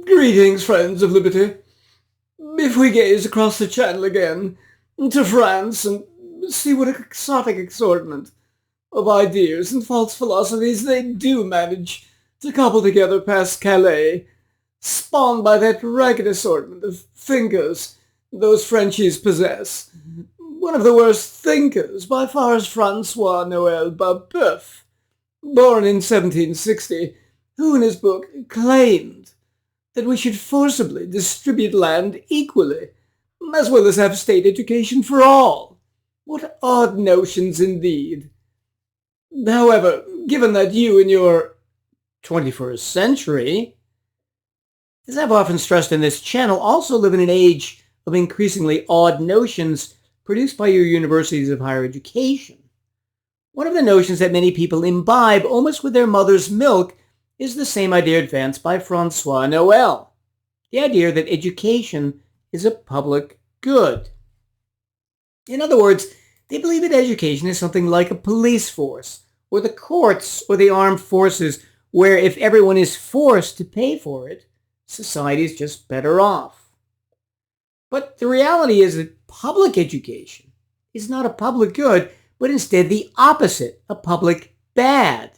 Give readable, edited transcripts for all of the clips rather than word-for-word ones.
Greetings, friends of liberty. If we gaze across the channel again to France and see what an exotic assortment of ideas and false philosophies they do manage to cobble together past Calais, spawned by that ragged assortment of thinkers those Frenchies possess. One of the worst thinkers by far is Francois-Noel Babeuf, born in 1760, who in his book claimed that we should forcibly distribute land equally, as well as have state education for all. What odd notions indeed. However, given that you in your 21st century, as I've often stressed in this channel, also live in an age of increasingly odd notions produced by your universities of higher education. One of the notions that many people imbibe almost with their mother's milk is the same idea advanced by Francois Noel, the idea that education is a public good. In other words, they believe that education is something like a police force, or the courts, or the armed forces, where if everyone is forced to pay for it, society is just better off. But the reality is that public education is not a public good, but instead the opposite, a public bad.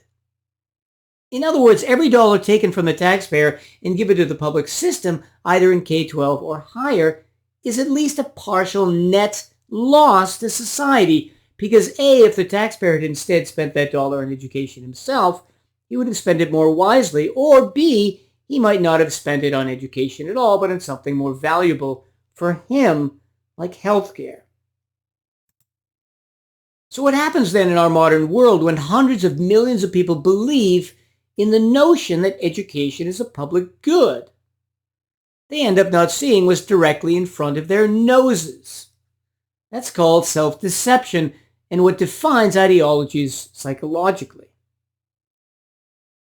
In other words, every dollar taken from the taxpayer and given to the public system, either in K-12 or higher, is at least a partial net loss to society, because A, if the taxpayer had instead spent that dollar on education himself, he would have spent it more wisely, or B, he might not have spent it on education at all, but on something more valuable for him, like healthcare. So what happens then in our modern world when hundreds of millions of people believe in the notion that education is a public good? They end up not seeing what's directly in front of their noses. That's called self-deception, and what defines ideologies psychologically.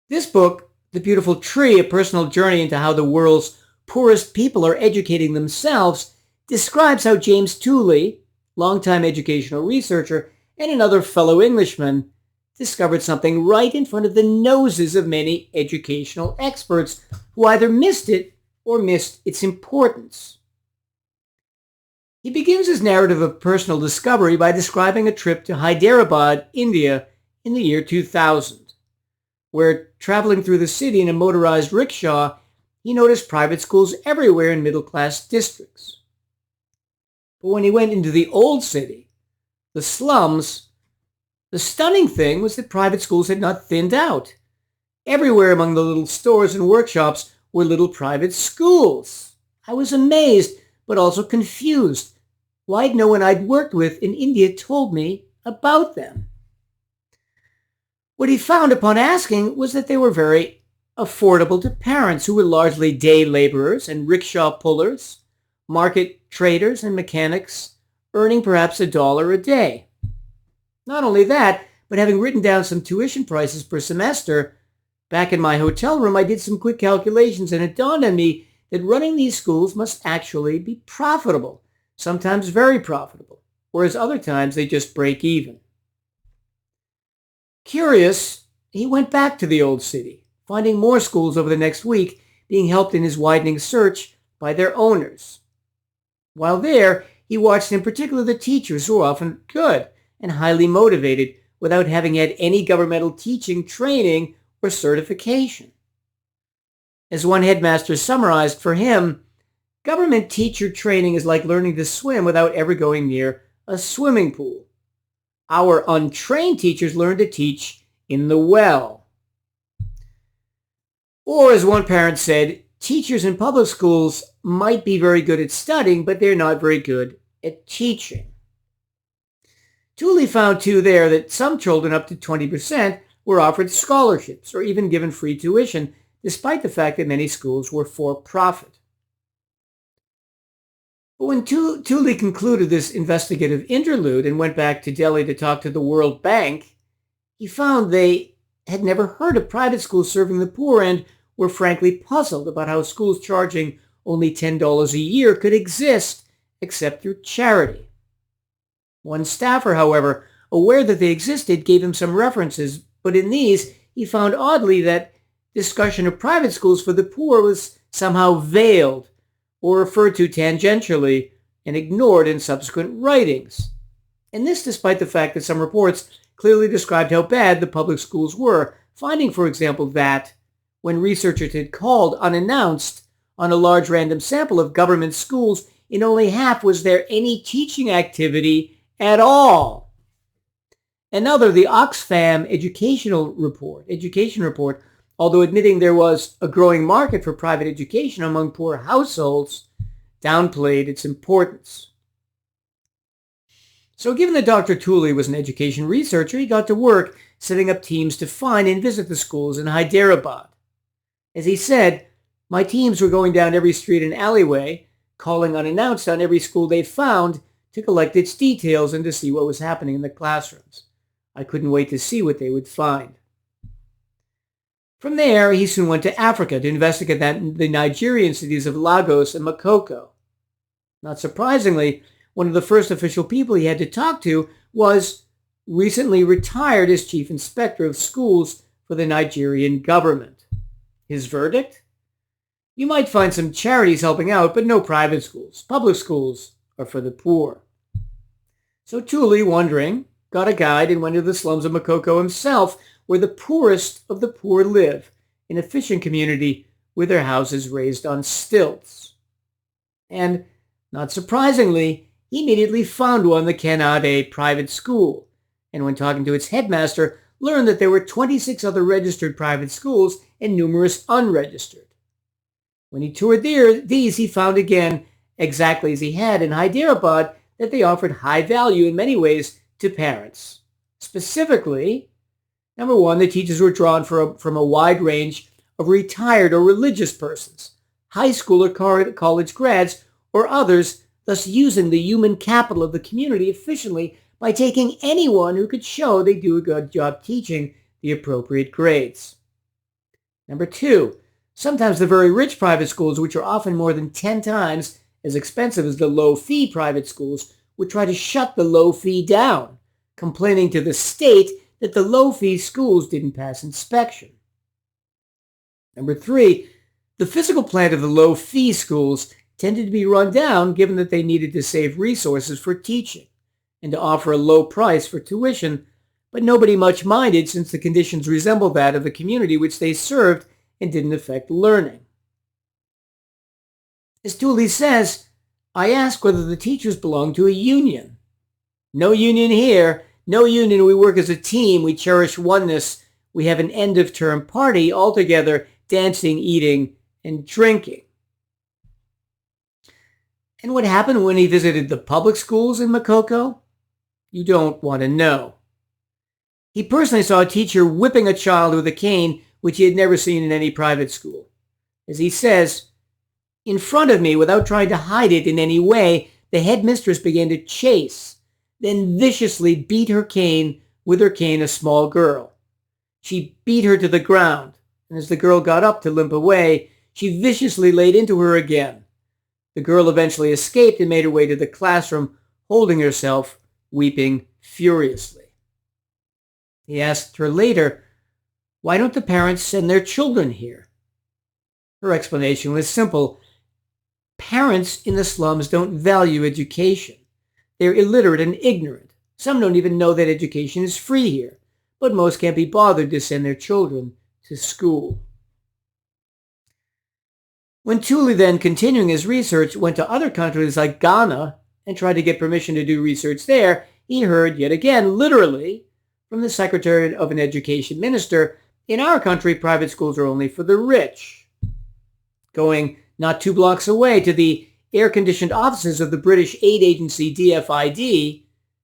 This book, The Beautiful Tree, A Personal Journey into How the World's Poorest People Are Educating Themselves, describes how James Tooley, longtime educational researcher, and another fellow Englishman discovered something right in front of the noses of many educational experts who either missed it or missed its importance. He begins his narrative of personal discovery by describing a trip to Hyderabad, India, in the year 2000, where, traveling through the city in a motorized rickshaw, he noticed private schools everywhere in middle-class districts. But when he went into the old city, the slums, the stunning thing was that private schools had not thinned out. Everywhere among the little stores and workshops were little private schools. I was amazed, but also confused. Why'd no one I'd worked with in India told me about them? What he found upon asking was that they were very affordable to parents who were largely day laborers and rickshaw pullers, market traders and mechanics, earning perhaps $1 a day. Not only that, but having written down some tuition prices per semester, back in my hotel room I did some quick calculations, and it dawned on me that running these schools must actually be profitable, sometimes very profitable, whereas other times they just break even. Curious, he went back to the old city, finding more schools over the next week, being helped in his widening search by their owners. While there, he watched in particular the teachers, who were often good and highly motivated without having had any governmental teaching, training, or certification. As one headmaster summarized for him, government teacher training is like learning to swim without ever going near a swimming pool. Our untrained teachers learn to teach in the well. Or, as one parent said, teachers in public schools might be very good at studying, but they're not very good at teaching. Tooley found, too, there that some children, up to 20%, were offered scholarships or even given free tuition, despite the fact that many schools were for-profit. But when Tooley concluded this investigative interlude and went back to Delhi to talk to the World Bank, he found they had never heard of private schools serving the poor and were frankly puzzled about how schools charging only $10 a year could exist except through charity. One staffer, however, aware that they existed, gave him some references, but in these he found oddly that discussion of private schools for the poor was somehow veiled or referred to tangentially and ignored in subsequent writings. And this despite the fact that some reports clearly described how bad the public schools were, finding, for example, that when researchers had called unannounced on a large random sample of government schools, in only half was there any teaching activity at all. Another, the Oxfam education report, although admitting there was a growing market for private education among poor households, downplayed its importance. So given that Dr. Tooley was an education researcher, he got to work setting up teams to find and visit the schools in Hyderabad. As he said, my teams were going down every street and alleyway, calling unannounced on every school they found to collect its details and to see what was happening in the classrooms. I couldn't wait to see what they would find. From there, he soon went to Africa to investigate the Nigerian cities of Lagos and Makoko. Not surprisingly, one of the first official people he had to talk to was recently retired as chief inspector of schools for the Nigerian government. His verdict? You might find some charities helping out, but no private schools. Public schools are for the poor. So Tooley, wondering, got a guide and went to the slums of Makoko himself, where the poorest of the poor live, in a fishing community with their houses raised on stilts. And, not surprisingly, he immediately found one that cannot a private school, and when talking to its headmaster, learned that there were 26 other registered private schools and numerous unregistered. When he toured these, he found again, exactly as he had in Hyderabad, that they offered high value in many ways to parents. Specifically, number one, the teachers were drawn from a wide range of retired or religious persons, high school or college grads, or others, thus using the human capital of the community efficiently by taking anyone who could show they do a good job teaching the appropriate grades. Number two, sometimes the very rich private schools, which are often more than 10 times as expensive as the low-fee private schools, would try to shut the low-fee down, complaining to the state that the low-fee schools didn't pass inspection. Number three, the physical plant of the low-fee schools tended to be run down given that they needed to save resources for teaching and to offer a low price for tuition, but nobody much minded since the conditions resembled that of the community which they served and didn't affect learning. As Tooley says, I asked whether the teachers belonged to a union. No union here. No union. We work as a team. We cherish oneness. We have an end-of-term party all together, dancing, eating, and drinking. And what happened when he visited the public schools in Makoko? You don't want to know. He personally saw a teacher whipping a child with a cane, which he had never seen in any private school. As he says, in front of me, without trying to hide it in any way, the headmistress began to chase, then viciously beat with her cane a small girl. She beat her to the ground, and as the girl got up to limp away, she viciously laid into her again. The girl eventually escaped and made her way to the classroom, holding herself, weeping furiously. He asked her later, why don't the parents send their children here? Her explanation was simple. Parents in the slums don't value education. They're illiterate and ignorant. Some don't even know that education is free here, but most can't be bothered to send their children to school. When Tooley then, continuing his research, went to other countries like Ghana and tried to get permission to do research there, he heard yet again, literally, from the Secretary of an Education Minister, in our country, private schools are only for the rich. Going not 2 blocks away to the air-conditioned offices of the British aid agency DFID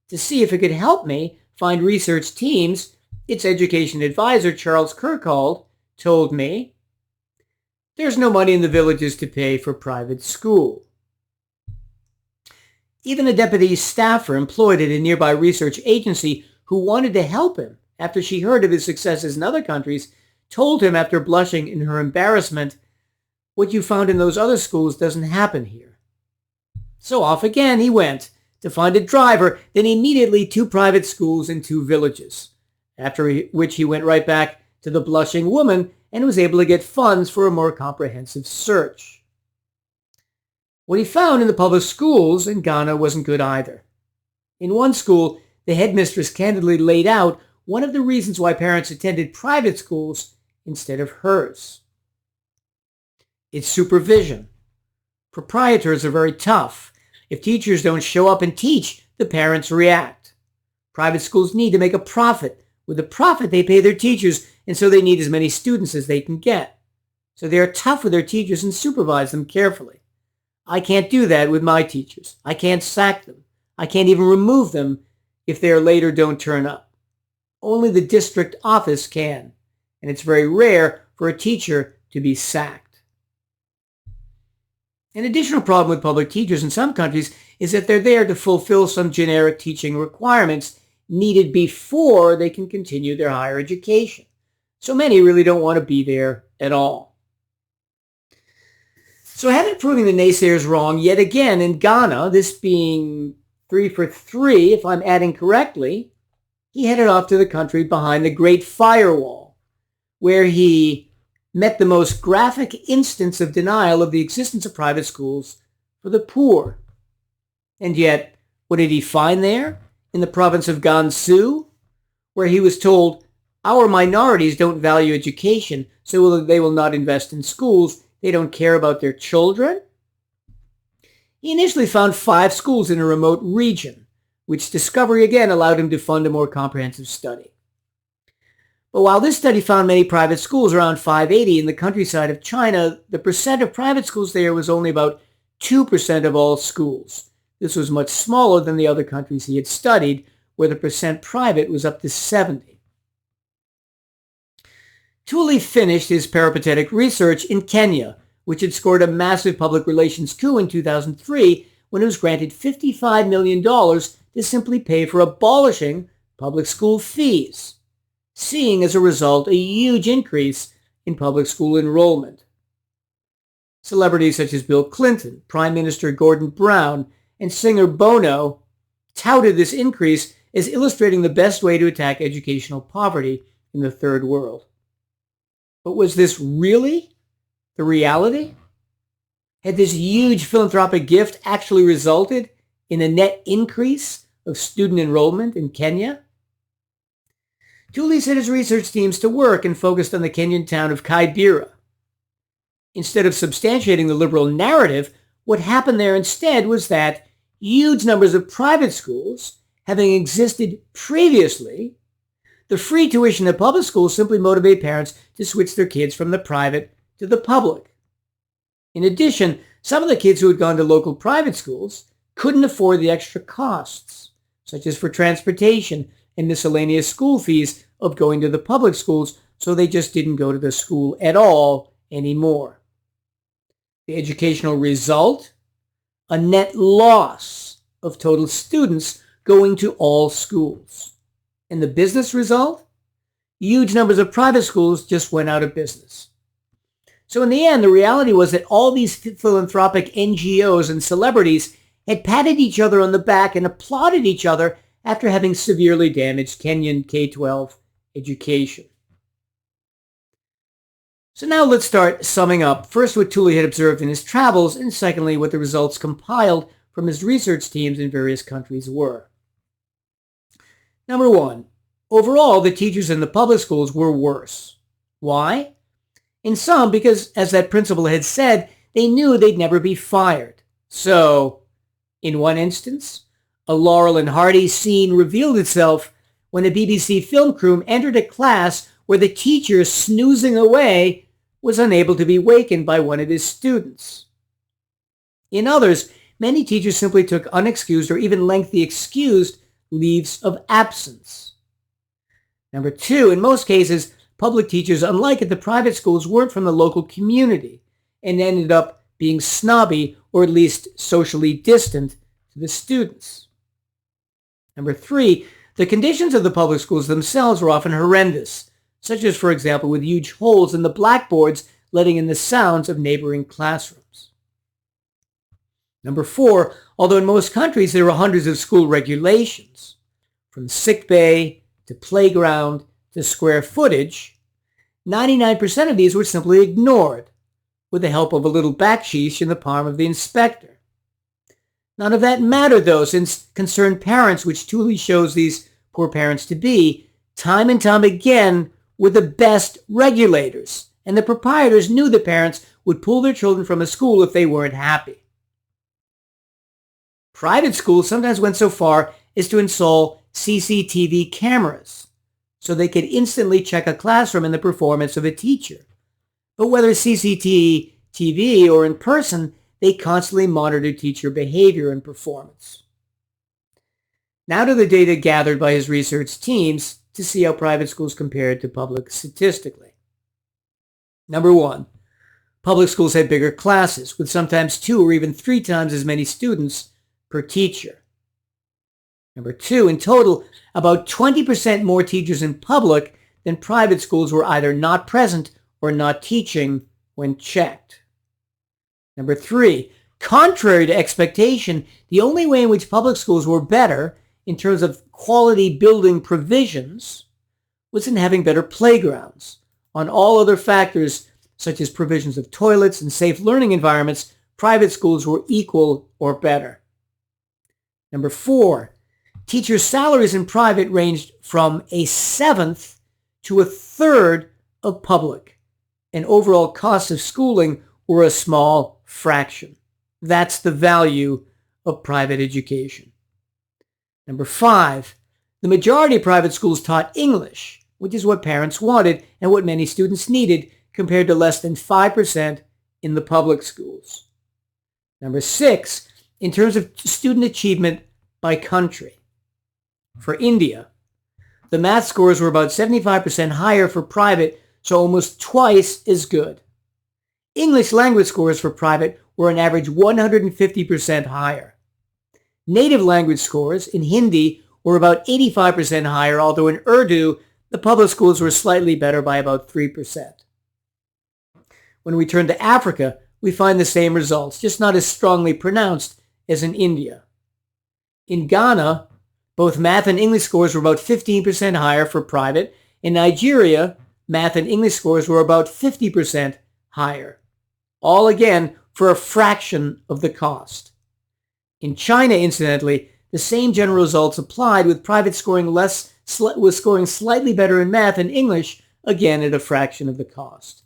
to see if it could help me find research teams, its education advisor, Charles Kirkhold, told me, there's no money in the villages to pay for private school. Even a deputy staffer employed at a nearby research agency who wanted to help him after she heard of his successes in other countries told him after blushing in her embarrassment, what you found in those other schools doesn't happen here. So off again he went to find a driver, then immediately 2 private schools in 2 villages, after which he went right back to the blushing woman and was able to get funds for a more comprehensive search. What he found in the public schools in Ghana wasn't good either. In one school, the headmistress candidly laid out one of the reasons why parents attended private schools instead of hers. It's supervision. Proprietors are very tough. If teachers don't show up and teach, the parents react. Private schools need to make a profit. With the profit, they pay their teachers, and so they need as many students as they can get. So they are tough with their teachers and supervise them carefully. I can't do that with my teachers. I can't sack them. I can't even remove them if they later don't turn up. Only the district office can, and it's very rare for a teacher to be sacked. An additional problem with public teachers in some countries is that they're there to fulfill some generic teaching requirements needed before they can continue their higher education. So many really don't want to be there at all. So ahead of proving the naysayers wrong yet again in Ghana, this being 3 for 3, if I'm adding correctly, he headed off to the country behind the Great Firewall, where he met the most graphic instance of denial of the existence of private schools for the poor. And yet, what did he find there in the province of Gansu, where he was told, our minorities don't value education, so they will not invest in schools. They don't care about their children? He initially found 5 schools in a remote region, which discovery again allowed him to fund a more comprehensive study. But while this study found many private schools, around 580 in the countryside of China, the percent of private schools there was only about 2% of all schools. This was much smaller than the other countries he had studied, where the percent private was up to 70. Tooley finished his peripatetic research in Kenya, which had scored a massive public relations coup in 2003 when it was granted $55 million to simply pay for abolishing public school fees, seeing as a result a huge increase in public school enrollment. Celebrities such as Bill Clinton, Prime Minister Gordon Brown, and singer Bono touted this increase as illustrating the best way to attack educational poverty in the third world. But was this really the reality? Had this huge philanthropic gift actually resulted in a net increase of student enrollment in Kenya? Tooley set his research teams to work and focused on the Kenyan town of Kibera. Instead of substantiating the liberal narrative, what happened there instead was that huge numbers of private schools, having existed previously, the free tuition at public schools simply motivate parents to switch their kids from the private to the public. In addition, some of the kids who had gone to local private schools couldn't afford the extra costs, such as for transportation and miscellaneous school fees of going to the public schools, so they just didn't go to the school at all anymore. The educational result? A net loss of total students going to all schools. And the business result? Huge numbers of private schools just went out of business. So in the end, the reality was that all these philanthropic NGOs and celebrities had patted each other on the back and applauded each other after having severely damaged Kenyan K-12 education. So now let's start summing up, first what Tooley had observed in his travels, and secondly what the results compiled from his research teams in various countries were. Number 1, overall the teachers in the public schools were worse. Why? In some, because as that principal had said, they knew they'd never be fired. So, in one instance, a Laurel and Hardy scene revealed itself when a BBC film crew entered a class where the teacher, snoozing away, was unable to be wakened by one of his students. In others, many teachers simply took unexcused or even lengthy excused leaves of absence. Number 2, in most cases, public teachers, unlike at the private schools, weren't from the local community and ended up being snobby or at least socially distant to the students. Number 3, the conditions of the public schools themselves were often horrendous, such as, for example, with huge holes in the blackboards letting in the sounds of neighboring classrooms. Number 4, although in most countries there were hundreds of school regulations, from sick bay to playground to square footage, 99% of these were simply ignored, with the help of a little backsheesh in the palm of the inspector. None of that mattered, though, since concerned parents, which Tooley shows these poor parents to be, time and time again, were the best regulators, and the proprietors knew the parents would pull their children from a school if they weren't happy. Private schools sometimes went so far as to install CCTV cameras so they could instantly check a classroom and the performance of a teacher. But whether CCTV or in person, they constantly monitored teacher behavior and performance. Now to the data gathered by his research teams to see how private schools compared to public statistically. Number one, public schools had bigger classes with sometimes 2 or even 3 times as many students per teacher. Number two, in total, about 20% more teachers in public than private schools were either not present or not teaching when checked. Number three, contrary to expectation, the only way in which public schools were better in terms of quality building provisions was in having better playgrounds. On all other factors, such as provisions of toilets and safe learning environments, private schools were equal or better. Number four, teachers' salaries in private ranged from 1/7 to 1/3 of public, and overall costs of schooling were a small fraction. That's the value of private education. Number five, the majority of private schools taught English, which is what parents wanted and what many students needed, compared to less than 5% in the public schools. Number six, in terms of student achievement by country. For India, the math scores were about 75% higher for private, so almost twice as good. English language scores for private were on average 150% higher. Native language scores in Hindi were about 85% higher, although in Urdu, the public schools were slightly better by about 3%. When we turn to Africa, we find the same results, just not as strongly pronounced as in India. In Ghana, both math and English scores were about 15% higher for private. In Nigeria, math and English scores were about 50% higher. All again for a fraction of the cost. In China, incidentally, the same general results applied, with private scoring slightly better in math and English, again at a fraction of the cost.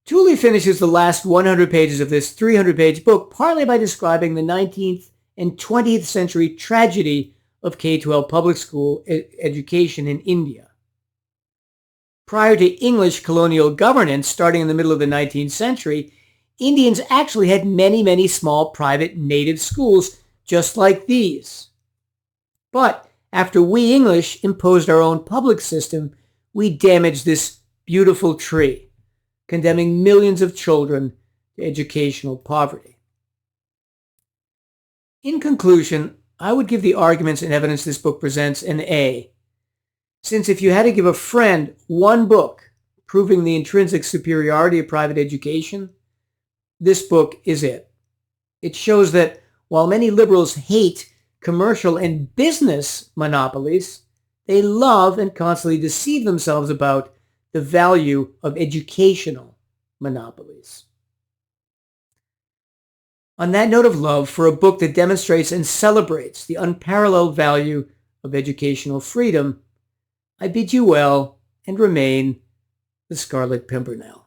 Tooley finishes the last 100 pages of this 300-page book partly by describing the 19th and 20th century tragedy of K-12 public school education in India. Prior to English colonial governance starting in the middle of the 19th century, Indians actually had many, many small private native schools just like these. But after we English imposed our own public system, we damaged this beautiful tree, condemning millions of children to educational poverty. In conclusion, I would give the arguments and evidence this book presents an A, since if you had to give a friend one book proving the intrinsic superiority of private education, this book is it. It shows that while many liberals hate commercial and business monopolies, they love and constantly deceive themselves about the value of educational monopolies. On that note of love for a book that demonstrates and celebrates the unparalleled value of educational freedom, I bid you well and remain the Scarlet Pimpernel.